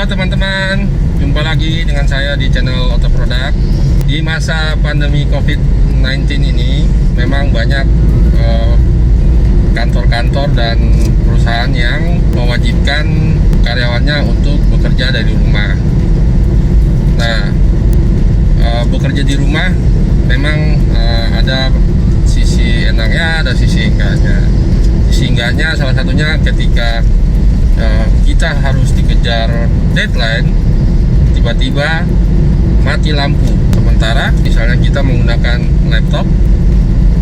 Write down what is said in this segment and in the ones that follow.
Teman-teman, jumpa lagi dengan saya di channel Auto Product. Di masa pandemi COVID-19 ini memang banyak kantor-kantor dan perusahaan yang mewajibkan karyawannya untuk bekerja dari rumah. Nah, bekerja di rumah memang ada sisi enaknya, ada sisi enggaknya. Sisi enggaknya salah satunya ketika kita harus dikejar deadline, tiba-tiba mati lampu. Sementara misalnya kita menggunakan laptop,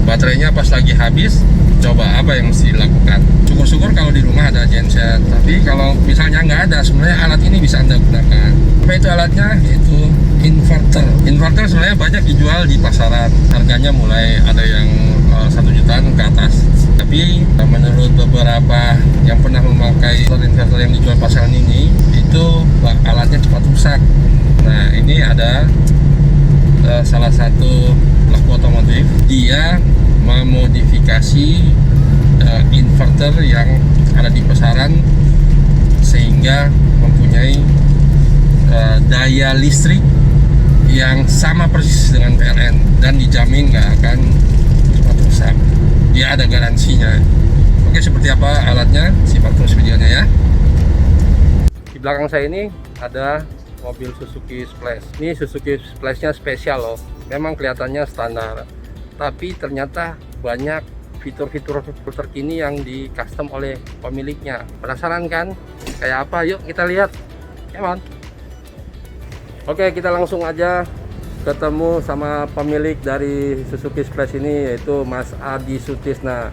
baterainya pas lagi habis, coba apa yang mesti dilakukan? Syukur-syukur kalau di rumah ada genset. Tapi kalau misalnya nggak ada, sebenarnya alat ini bisa Anda gunakan. Apa itu alatnya? Yaitu inverter. Inverter sebenarnya banyak dijual di pasaran. Harganya mulai ada yang 1 jutaan ke atas. Tapi menurut beberapa yang pernah memakai inverter yang dijual pasaran ini, itu alatnya cepat rusak. Nah, ini ada salah satu pelaku otomotif, dia memodifikasi inverter yang ada di pasaran sehingga mempunyai daya listrik yang sama persis dengan PLN dan dijamin nggak akan cepat rusak. Dia ada garansinya. Oke, seperti apa alatnya? Simak terus videonya ya. Di belakang saya ini ada mobil Suzuki Splash. Ini Suzuki Splash-nya spesial loh. Memang kelihatannya standar, tapi ternyata banyak fitur-fitur terkini yang di custom oleh pemiliknya. Penasaran kan? Kayak apa? Yuk kita lihat. Come on. Oke, kita langsung aja ketemu sama pemilik dari Suzuki Splash ini, yaitu Mas Adi Sutisna.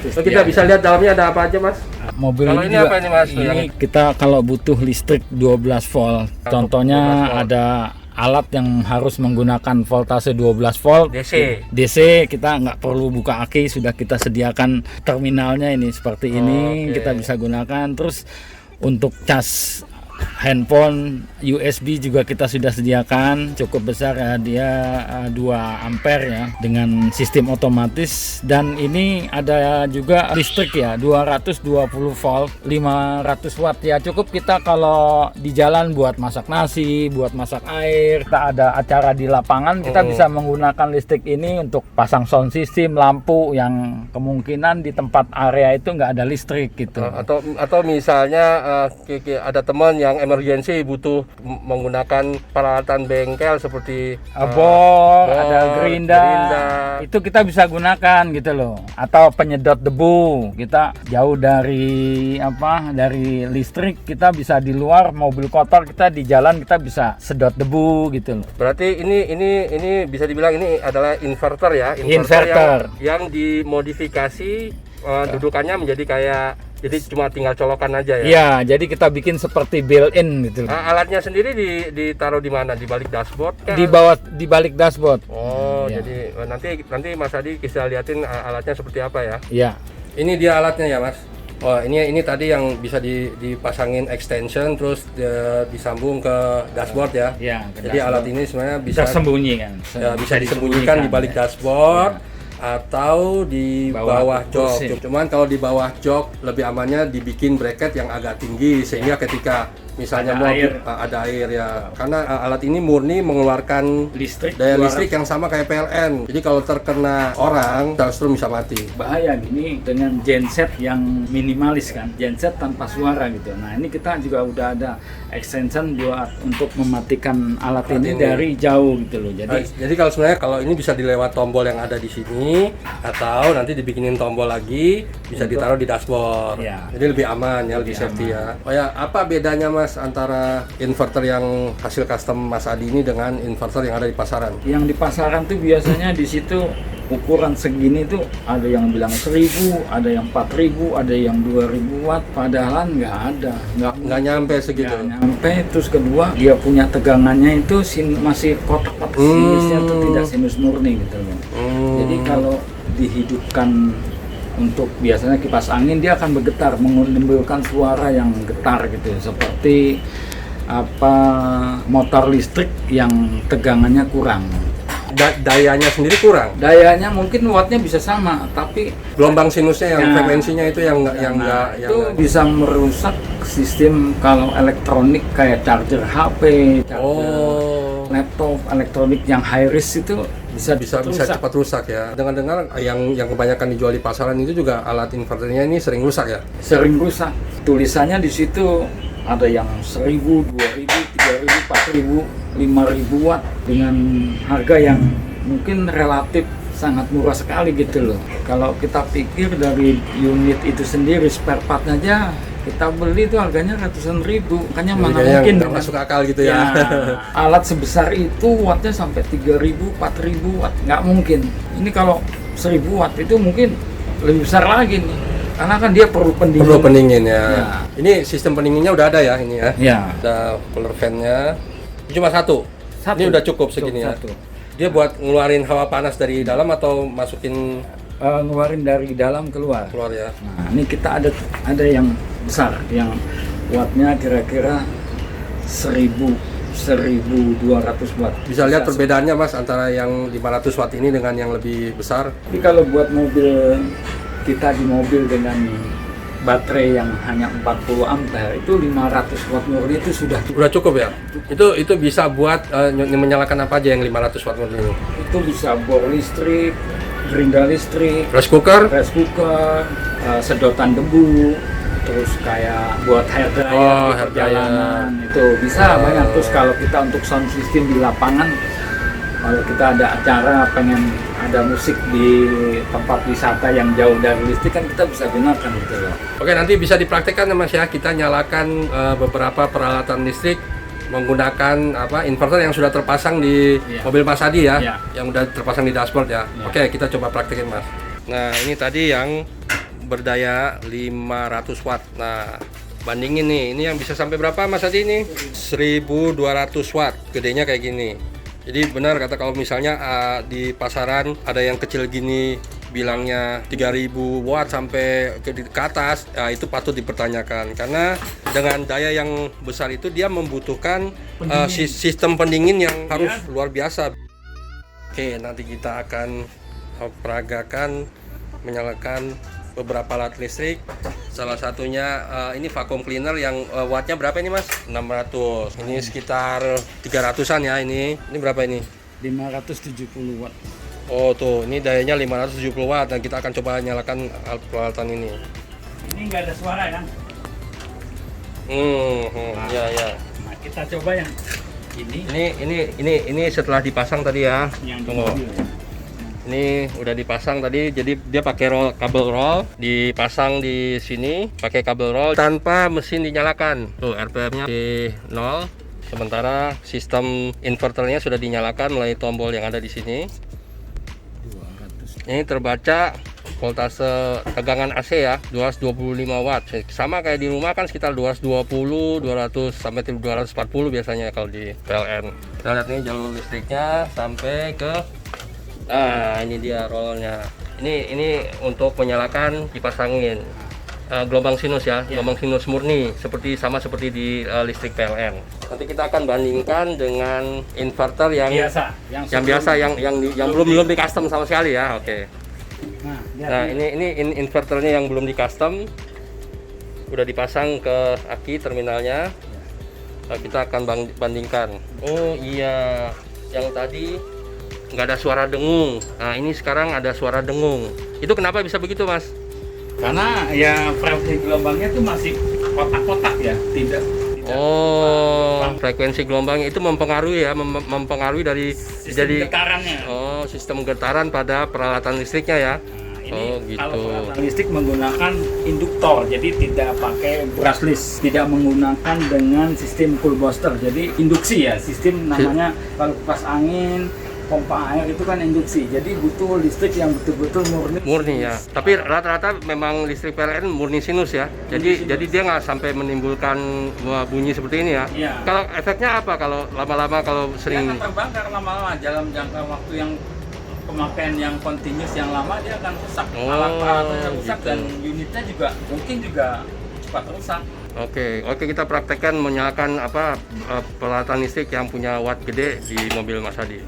So, kita bisa lihat dalamnya ada apa aja, Mas? Mobil kalau ini ini juga, apa ini, Mas? ini kita kalau butuh listrik 12 volt. Contohnya 12 volt. ada alat yang harus menggunakan voltase 12 volt DC, kita nggak perlu buka aki, sudah kita sediakan terminalnya ini seperti ini. Oke. Kita bisa gunakan. Terus untuk cas handphone USB juga kita sudah sediakan, cukup besar ya, dia 2 ampere ya, dengan sistem otomatis. Dan ini ada juga listrik ya, 220 volt 500 watt ya, cukup kita kalau di jalan buat masak nasi, buat masak air, kita ada acara di lapangan, kita bisa menggunakan listrik ini untuk pasang sound system, lampu yang kemungkinan di tempat area itu nggak ada listrik gitu. Atau misalnya ada teman yang emergency butuh menggunakan peralatan bengkel seperti bor, ada gerinda, itu kita bisa gunakan gitu loh. Atau penyedot debu, kita jauh dari dari listrik, kita bisa di luar, mobil kotor kita di jalan kita bisa sedot debu gitu loh. Berarti ini bisa dibilang ini adalah inverter ya, Inverter. yang dimodifikasi dudukannya menjadi kayak, jadi cuma tinggal colokan aja ya. Iya, jadi kita bikin seperti built-in gitu. Alatnya sendiri ditaruh di mana? Di balik dashboard kan? Di balik dashboard. Oh, Iya. jadi nanti Mas Adi bisa liatin alatnya seperti apa ya. Iya. Ini dia alatnya ya, Mas. Oh, ini tadi yang bisa dipasangin extension terus disambung ke dashboard ya. Iya, Jadi alat ini sebenarnya bisa tersembunyi kan. ya, bisa disembunyikan di balik dashboard. Ya. Atau di bawah jok. kursi. Cuman kalau di bawah jok lebih amannya dibikin bracket yang agak tinggi sehingga ketika misalnya ada air ya. Karena alat ini murni mengeluarkan daya listrik yang sama kayak PLN. Jadi kalau terkena orang, strum bisa mati. Bahaya gini dengan genset yang minimalis kan, genset tanpa suara gitu. Nah, ini kita juga udah ada extension buat untuk mematikan alat ini dari jauh gitu loh. Jadi kalau sebenarnya kalau ini bisa dilewat tombol yang ada di sini, atau nanti dibikinin tombol lagi bisa ditaruh di dashboard. Ya. Jadi lebih aman ya, lebih safety ya. Oh ya, apa bedanya Mas antara inverter yang hasil custom Mas Adi ini dengan inverter yang ada di pasaran? Yang di pasaran tuh biasanya di situ ukuran segini tuh ada yang bilang 1000, ada yang 4000, ada yang 2000 watt, padahal nggak ada, nggak nyampe segitu. Nggak nyampe. Terus kedua, dia punya tegangannya itu masih kotak-kotak sinusnya tuh tidak sinus murni gitu loh. Jadi kalau dihidupkan untuk biasanya kipas angin, dia akan bergetar, menimbulkan suara yang getar gitu, seperti apa motor listrik yang tegangannya kurang. Dayanya sendiri kurang. Dayanya mungkin wattnya bisa sama, tapi Gelombang sinusnya yang Nah, frekuensinya itu yang enggak itu bisa merusak sistem kalau elektronik kayak charger HP, charger laptop, elektronik yang high risk itu bisa cepat rusak ya. Dengar-dengar yang kebanyakan dijual di pasaran itu juga alat inverternya ini sering rusak ya. Sering rusak. Tulisannya di situ ada yang 1000, 2000, 3000, 4000, 5000 watt dengan harga yang mungkin relatif sangat murah sekali gitu loh. Kalau kita pikir dari unit itu sendiri, spare partnya aja kita beli itu harganya ratusan ribu, makanya mana mungkin nggak masuk akal gitu ya. Alat sebesar itu wattnya sampai 3000, 4000 watt, nggak mungkin. Ini kalau 1000 watt itu mungkin lebih besar lagi nih, karena kan dia perlu pendingin. Perlu pendingin ya. Ini sistem pendinginnya udah ada ya ini ya. Ya. Ada cooler fan-nya. Cuma satu. Ini udah cukup segini ya. Dia buat ngeluarin hawa panas dari dalam atau masukin ngeluarin dari dalam keluar ya. Nah, ini kita ada yang besar, yang wattnya kira-kira 1200 watt. Bisa lihat perbedaannya Mas antara yang 500 watt ini dengan yang lebih besar. Tapi kalau buat mobil kita, di mobil dengan baterai yang hanya 40 ampere itu 500 watt murni itu sudah cukup ya. Itu bisa buat menyalakan apa aja yang 500 watt murni ini. Itu bisa bor listrik, gerinda listrik, rice cooker, sedotan debu, terus kayak buat hair dryer di perjalanan itu bisa banyak. Terus kalau kita untuk sound system di lapangan, kalau kita ada acara pengen ada musik di tempat wisata yang jauh dari listrik kan kita bisa gunakan gitu loh. Oke, nanti bisa dipraktekkan ya Mas ya, kita nyalakan beberapa peralatan listrik menggunakan inverter yang sudah terpasang di mobil Mas Adi ya, yang udah terpasang di dashboard ya. Oke, kita coba praktekin Mas. Nah, ini tadi yang berdaya 500 watt. Nah, bandingin nih, ini yang bisa sampai berapa Mas Adi ini? 1200 watt, gedenya kayak gini. Jadi benar kata kalau misalnya di pasaran ada yang kecil gini bilangnya 3000 watt sampai ke atas, itu patut dipertanyakan karena dengan daya yang besar itu dia membutuhkan sistem pendingin yang harus luar biasa. Oke, nanti kita akan peragakan menyalakan beberapa alat listrik. Salah satunya ini vacuum cleaner yang wattnya berapa ini Mas? 600. Ini sekitar 300-an ya ini. Ini berapa ini? 570 watt. Oh tuh, ini dayanya 570 watt dan kita akan coba nyalakan alat peralatan ini. Ini nggak ada suara kan? Ya. Nah, kita coba yang ini. Ini setelah dipasang tadi ya. Yang Tunggu. Ini udah dipasang tadi, jadi dia pakai kabel roll, dipasang di sini pakai kabel roll tanpa mesin dinyalakan. Tuh RPM-nya di 0. Sementara sistem inverternya sudah dinyalakan melalui tombol yang ada di sini. 200. Ini terbaca voltase tegangan AC ya, 225 watt. Sama kayak di rumah kan sekitar 220, 200 sampai 240 biasanya kalau di PLN. Kita lihat nih jalur listriknya sampai ke ini dia rollnya. Ini untuk menyalakan kipas angin gelombang sinus ya, gelombang sinus murni sama seperti di listrik PLN. Nanti kita akan bandingkan dengan inverter yang biasa yang belum di custom sama sekali ya. Oke. Nah, ini inverternya yang belum di custom, udah dipasang ke aki terminalnya. Kita akan bandingkan. Oh iya, yang tadi nggak ada suara dengung. Nah, ini sekarang ada suara dengung. Itu kenapa bisa begitu Mas? Karena ya frekuensi gelombangnya itu masih kotak-kotak ya, tidak. Frekuensi gelombangnya itu mempengaruhi ya, mempengaruhi dari sistem getarannya. Sistem getaran pada peralatan listriknya ya. Gitu. Kalau peralatan listrik menggunakan induktor, jadi tidak pakai brushless, tidak menggunakan dengan sistem cool booster. Jadi induksi ya, sistem namanya kalau kipas angin, pompa air itu kan induksi, jadi butuh listrik yang betul-betul murni ya. Tapi rata-rata memang listrik PLN murni sinus ya. Jadi dia nggak sampai menimbulkan bunyi seperti ini ya. Kalau efeknya apa kalau lama-lama kalau sering? Dia akan terbakar lama-lama dalam jangka waktu yang pemakaian yang continuous yang lama dia akan rusak, Oh, alat-alatnya rusak gitu. dan unitnya juga mungkin juga cepat rusak. Oke, kita praktekkan menyalakan peralatan listrik yang punya watt gede di mobil Mas Hadi.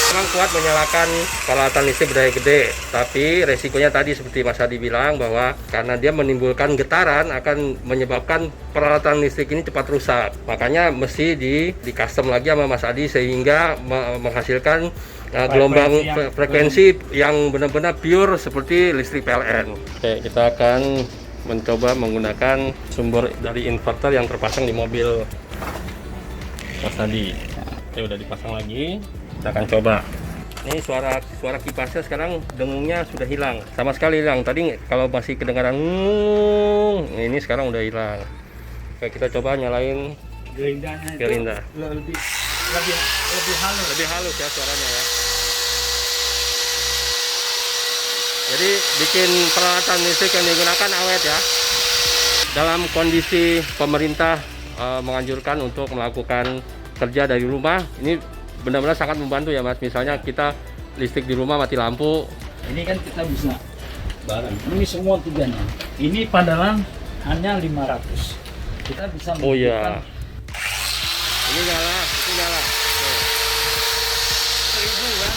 Memang kuat menyalakan peralatan listrik berdaya gede, tapi resikonya tadi seperti Mas Hadi bilang bahwa karena dia menimbulkan getaran akan menyebabkan peralatan listrik ini cepat rusak. Makanya mesti di custom lagi sama Mas Hadi sehingga menghasilkan gelombang frekuensi yang benar-benar pure seperti listrik PLN. Oke, kita akan mencoba menggunakan sumber dari inverter yang terpasang di mobil Mas Hadi. Oke, udah dipasang lagi. Kita akan coba. Ini suara kipasnya sekarang dengungnya sudah hilang, sama sekali hilang. Tadi kalau masih kedengaran ini sekarang udah hilang. Oke, kita coba nyalain Gerindanya itu gerinda. lebih halus. Lebih halus ya suaranya ya. Jadi bikin peralatan listrik yang digunakan awet ya. Dalam kondisi pemerintah menganjurkan untuk melakukan kerja dari rumah, ini benar-benar sangat membantu ya Mas. Misalnya kita listrik di rumah mati lampu. Ini kan kita bisa bareng. Ini semua tujuannya. Ini padahal hanya 500. Kita bisa Oh iya. menentukan Ini nyala, itu nyala. Tuh. 1000 kan.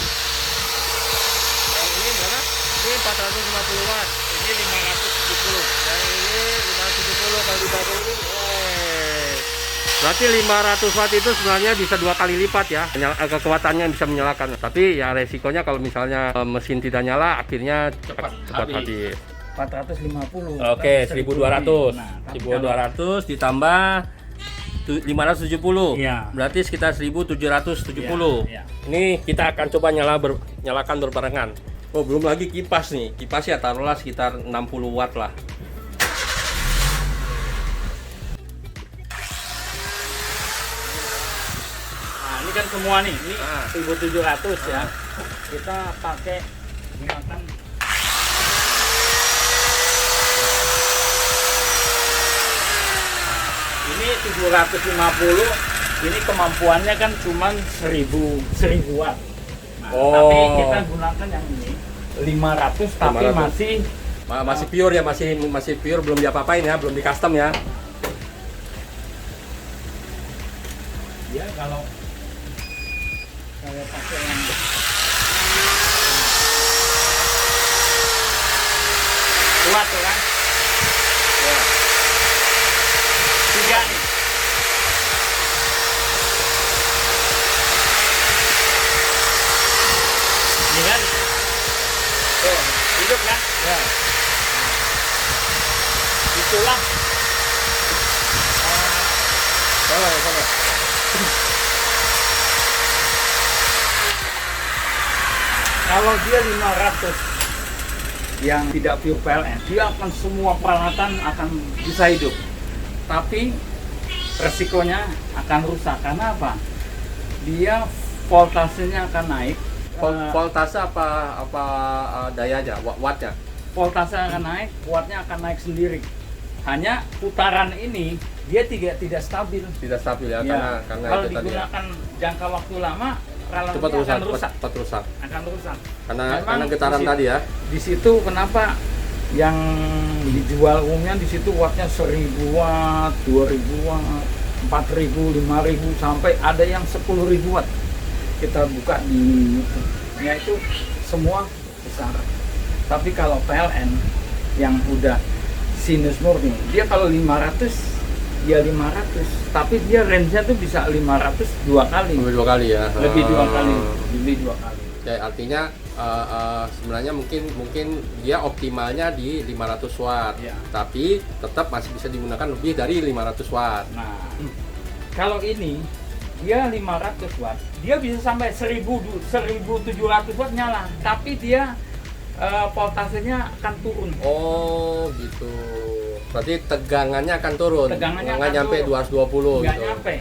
Yang ini berapa? Ini 450 watt. Ini 570. Yang ini 570 kali dibagi ini. Berarti 500 watt itu sebenarnya bisa 2 kali lipat ya kekuatannya bisa menyalakan. Tapi ya resikonya kalau misalnya mesin tidak nyala akhirnya cepat habis. 450. Oke, 1200. Nah, 1200 ditambah 570. Iya. Berarti sekitar 1770. Iya. Ini kita akan coba nyalakan berbarengan. Oh, belum lagi kipas nih. Kipas ya taruhlah sekitar 60 watt lah. Ini kan semua nih, ini 1700 ya. Ah. Kita pakai gunakan ini 750. Ini kemampuannya kan cuman 1000 watt. Nah, tapi kita gunakan yang ini 500 tapi 500. Masih pure ya, masih pure, belum diapa-apain ya, belum di custom ya. ya kalau saya pakai yang kuat tuh kan Ya. 3 nih. Ini kan tuh hidup kan Ya. itulah Sama. kalau dia 500 yang tidak pure PLN, dia akan semua peralatan akan bisa hidup. Tapi resikonya akan rusak karena apa? Dia voltasenya akan naik. Voltase apa dayanya, wattnya? Voltase akan naik, wattnya akan naik sendiri. Hanya putaran ini dia tidak stabil. Tidak stabil ya, Ya, karena kalau itu tadi ya. digunakan jangka waktu lama, Cepat relatifnya rusak, akan rusak. cepat rusak. Akan rusak. Karena Memang getaran di situ- tadi ya. Di situ kenapa yang dijual umumnya di situ wattnya 1000 watt, 2000 watt, 4000, 5000 sampai ada yang 10.000 watt. Kita buka di YouTube. Ya itu semua besar. Tapi kalau PLN yang udah sinus murni, dia kalau 500 ya 500, tapi dia range-nya tuh bisa 500 2 kali. Lebih 2 kali ya. Lebih 2 kali, lebih 2 kali. Ya, artinya sebenarnya mungkin dia optimalnya di 500 watt. Ya. Tapi tetap masih bisa digunakan lebih dari 500 watt. Nah, kalau ini dia 500 watt, dia bisa sampai 1700 watt nyala, tapi dia voltasenya akan turun. Oh, gitu. Berarti tegangannya akan turun. Tegangannya nggak akan nyampe turun. 220 Nggak gitu. nyampe.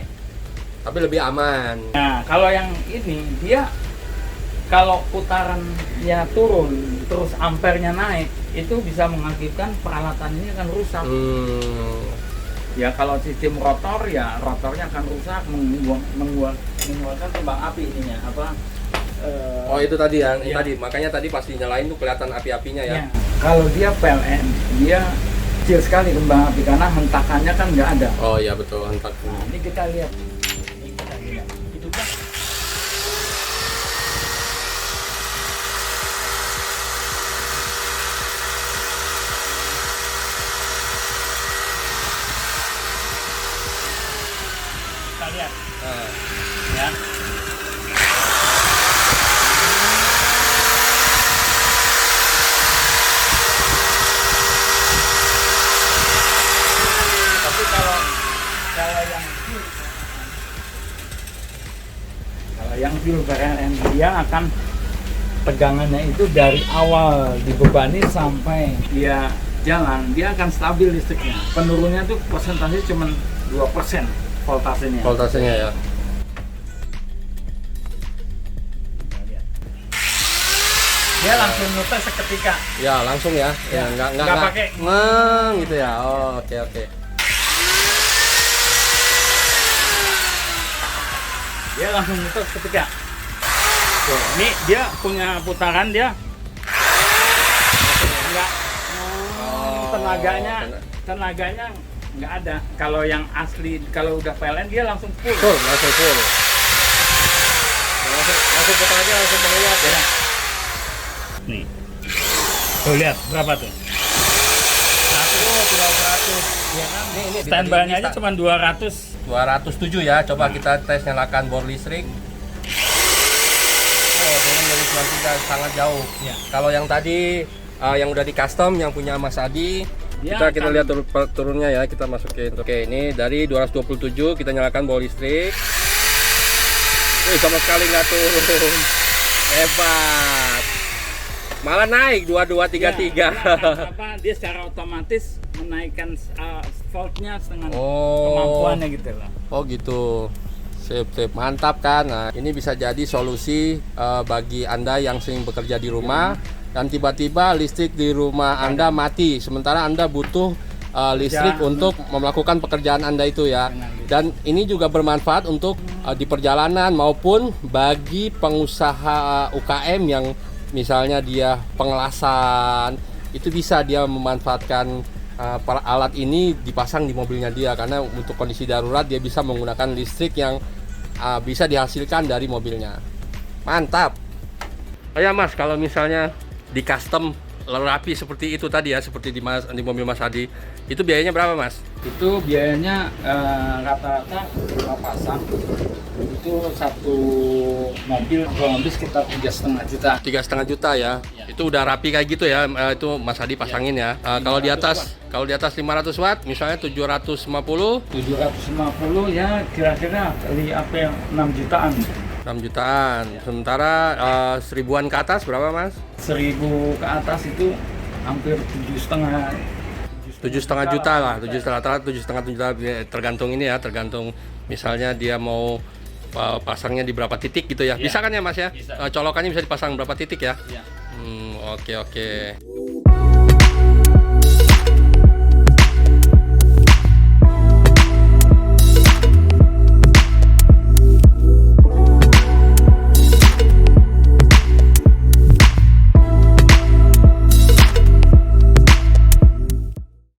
Tapi lebih aman. Nah, kalau yang ini dia kalau putarannya turun terus ampernya naik, itu bisa mengakibatkan peralatan ini akan rusak. Ya kalau sistem rotor ya rotornya akan rusak, mengeluarkan kembang api ininya apa? Oh itu tadi yang Ya. tadi, makanya tadi pas dinyalain tuh kelihatan api-apinya ya. Ya. Kalau dia PLN, dia kecil sekali kembang api karena hentakannya kan nggak ada. Oh iya betul, hentak. Nah, ini kita lihat. Ini kita lihat. Itu kan kita lihat Nah, ya. Tapi kalau yang fuel PLN dia akan tegangannya itu dari awal dibebani sampai dia jalan, dia akan stabil listriknya. Penurunnya tuh persentase cuma 2% voltasenya. voltasenya ya. Dia langsung muter seketika. Ya langsung ya. Ya, Ya nggak pakai. gitu ya. Oh, oke oke. Dia langsung muter seketika. Tuh, ini dia punya putaran dia enggak tenaganya nggak ada. Kalau yang asli, kalau udah PLN dia langsung full. Full, langsung full. Langsung putar aja, langsung menguap ya. Nih, tuh lihat berapa tuh? 100. Ya kan? Ini Standby-nya aja cuma 200. 207 ya. Coba kita tes nyalakan bor listrik. Oh, turun dari 93 sangat jauh. Ya. Kalau yang tadi yang udah di custom yang punya Mas Adi, Dia kita akan- lihat turunnya ya, kita masukin. Oke, ini dari 227 kita nyalakan bor listrik. Sama sekali nggak turun. Hebat. Malah naik 2233. Apa dia secara otomatis menaikkan voltnya setengah Oh. kemampuannya gitu loh. Oh gitu. Sip, sip. Mantap kan. Nah, ini bisa jadi solusi bagi Anda yang sering bekerja di rumah dan tiba-tiba listrik di rumah Anda mati. Sementara Anda butuh listrik Ya, untuk melakukan pekerjaan Anda itu ya. Dan ini juga bermanfaat untuk di perjalanan maupun bagi pengusaha UKM yang misalnya dia pengelasan, itu bisa dia memanfaatkan alat ini dipasang di mobilnya dia, karena untuk kondisi darurat dia bisa menggunakan listrik yang bisa dihasilkan dari mobilnya. Mantap. Oh ya Mas, kalau misalnya di custom rapi seperti itu tadi ya, seperti di mobil Mas Adi, itu biayanya berapa Mas? Itu biayanya rata-rata kalau pasang itu satu mobil kurang lebih sekitar 3,5 juta. 3,5 juta ya. Ya. Itu udah rapi kayak gitu ya. Itu Mas Adi pasangin ya. Kalau di atas 500 watt misalnya 750 750 ya kira-kira kali apa 6 jutaan. 6 jutaan. Sementara 1000-an ke atas berapa Mas? 1000 ke atas itu hampir 7,5 7,5 juta lah. 7,5 juta tergantung ini ya, tergantung misalnya dia mau pasangnya di berapa titik gitu ya. Iya. Bisa kan ya Mas ya? Bisa. Colokannya bisa dipasang berapa titik ya? Ya. Oke oke.